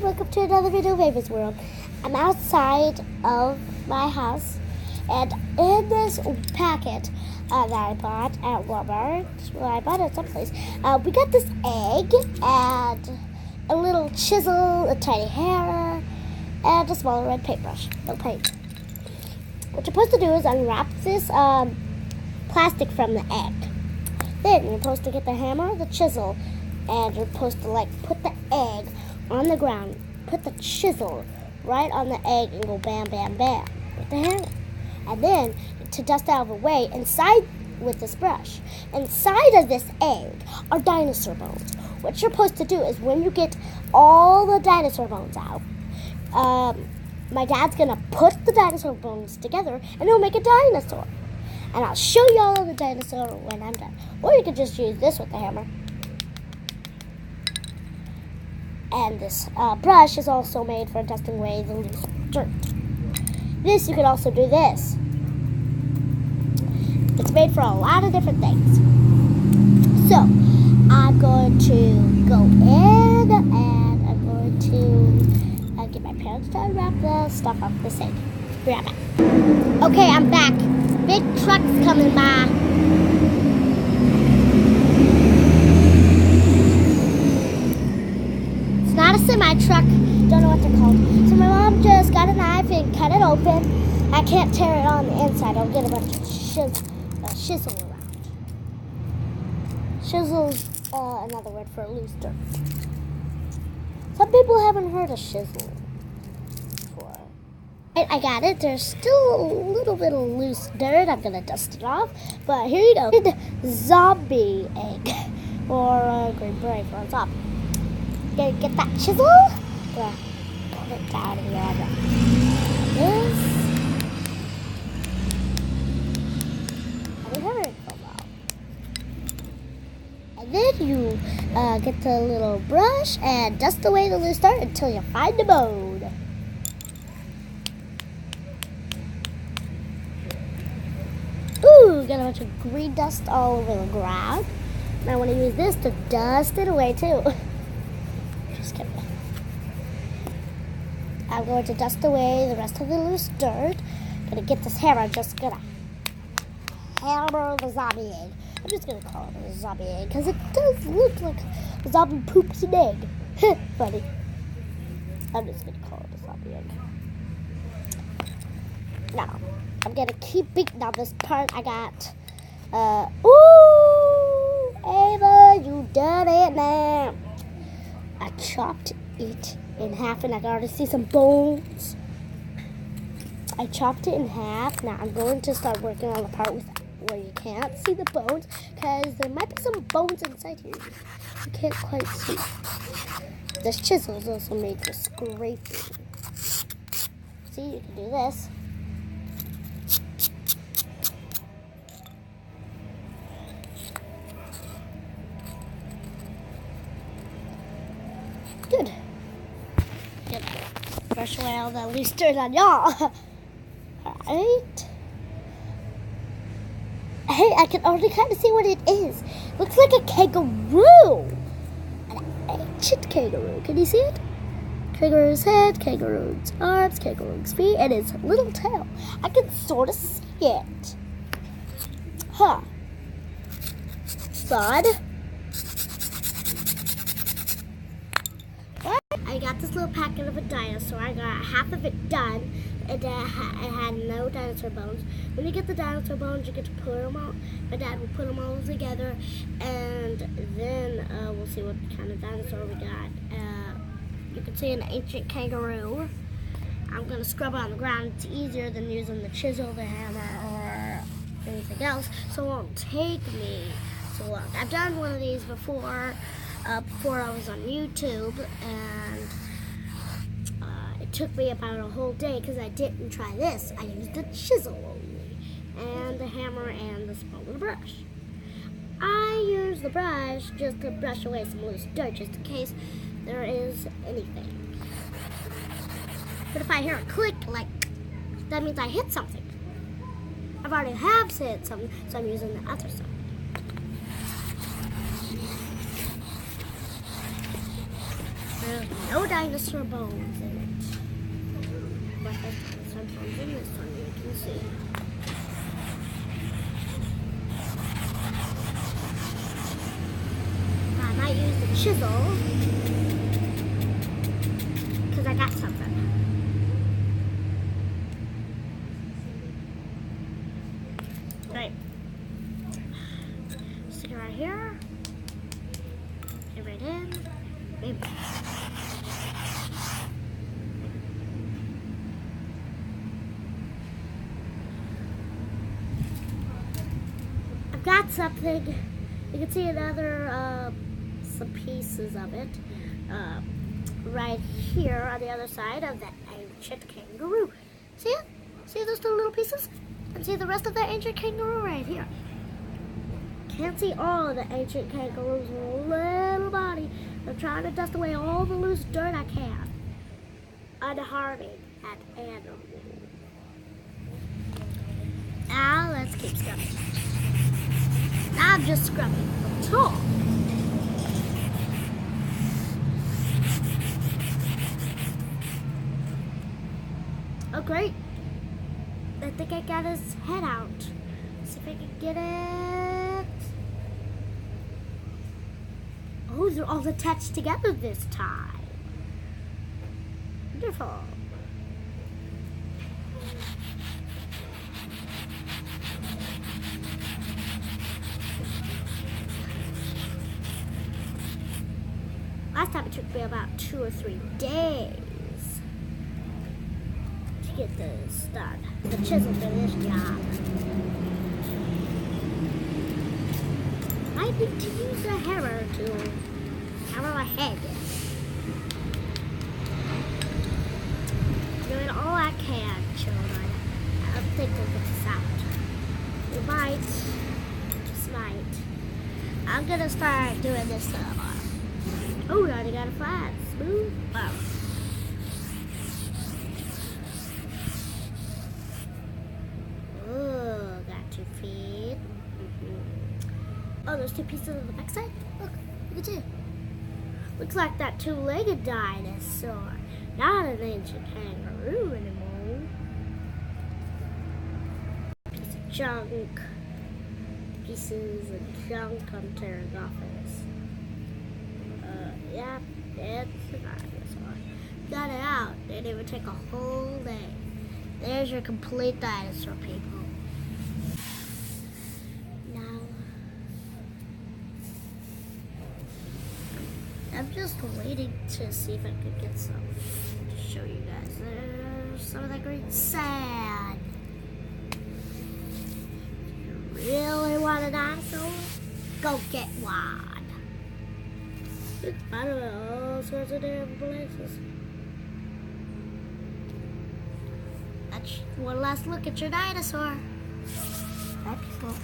welcome to another video of Ava's World. I'm outside of my house, and in this packet that I bought at Walmart, well, I bought it someplace, we got this egg, and a little chisel, a tiny hammer, and a small red paintbrush. No paint. What you're supposed to do is unwrap this plastic from the egg. Then you're supposed to get the hammer, the chisel, and you're supposed to put the egg on the ground, put the chisel right on the egg and go bam, bam, bam with the hammer. And then to dust out of the way, inside with this brush, inside of this egg are dinosaur bones. What you're supposed to do is when you get all the dinosaur bones out, my dad's gonna put the dinosaur bones together and he'll make a dinosaur. And I'll show you all the dinosaur when I'm done. Or you could just use this with the hammer. And this brush is also made for dusting away the loose dirt. This, you could also do this. It's made for a lot of different things. So, I'm going to go in and I'm going to get my parents to unwrap the stuff off the sink. Be right back. Okay, I'm back. Big truck's coming by. It's not a semi-truck. Don't know what they're called. So my mom just got a knife and cut it open. I can't tear it on the inside. I'll get a bunch of chisel around. Chisel's another word for loose dirt. Some people haven't heard of chisel before. I got it. There's still a little bit of loose dirt. I'm going to dust it off. But here you go. Zombie egg. Or green beret for a zombie. Gonna get that chisel. Gonna put it down here on this. And the hammer come out. And then you get the little brush and dust away the loose dirt until you find the bone. Ooh, got a bunch of green dust all over the ground. And I want to use this to dust it away too. Just kidding. I'm going to dust away the rest of the loose dirt. Gonna get this hammer. I'm just gonna hammer the zombie egg. I'm just gonna call it a zombie egg because it does look like a zombie poops an egg. Funny. I'm just gonna call it a zombie egg. Now, I'm gonna keep beating on this part. I got, ooh, Ava, you done it now. I chopped it in half and I can already see some bones. I chopped it in half. Now I'm going to start working on the part where you can't see the bones because there might be some bones inside here. You can't quite see. This chisel is also made for scraping. See, you can do this. Good. Brush away all that loose dirt on y'all. Alright. Hey, I can already kind of see what it is. Looks like a kangaroo. An ancient kangaroo. Can you see it? Kangaroo's head, kangaroo's arms, kangaroo's feet, and its little tail. I can sort of see it. Huh. Fun. I got this little packet of a dinosaur. I got half of it done. It had no dinosaur bones. When you get the dinosaur bones, you get to put them all. My dad will put them all together, and then we'll see what kind of dinosaur we got. You can see an ancient kangaroo. I'm going to scrub it on the ground. It's easier than using the chisel, the hammer, or anything else, so it won't take me so long. I've done one of these before I was on YouTube, and it took me about a whole day because I didn't try this. I used the chisel only, and the hammer and the smaller brush. I use the brush just to brush away some loose dirt, just in case there is anything. But if I hear a click, that means I hit something. I've already hit something, so I'm using the other side. no dinosaur bones in it. But there's dinosaur bones in this one, you can see. I might use the chisel because I got something. Right. Stick it right here. Get right in. Maybe. I've got something. You can see another some pieces of it right here on the other side of that ancient kangaroo. See it? See those two little pieces? And see the rest of the ancient kangaroo right here. Can't see all of the ancient kangaroo's little body. I'm trying to dust away all the loose dirt I can, unharming that animal. Now let's keep scrubbing. Now I'm just scrubbing the top. Oh great! I think I got his head out. See if I can get it. Oh, they're all attached together this time. Wonderful. Last time it took me about 2 or 3 days to get this done. The chisel for this job. I need to use a hammer to hammer my head. Doing all I can, children. I don't think we'll get this out. We might, just might. I'm gonna start doing this stuff. Oh, we already got a flat, smooth. Wow. Oh, got 2 feet. Oh, there's 2 pieces on the backside. Look, you can see. Looks like that 2-legged dinosaur. Not an ancient kangaroo anymore. Piece of junk. Pieces of junk on Terra's office. Yeah, it's a dinosaur. Got it out. Didn't even take a whole day. There's your complete dinosaur, people. Now, I'm just waiting to see if I could get some to show you guys. There's some of that green sand. If you really want a dinosaur, go get one. I don't know, all sorts of different places. That's one last look at your dinosaur. Bye, people.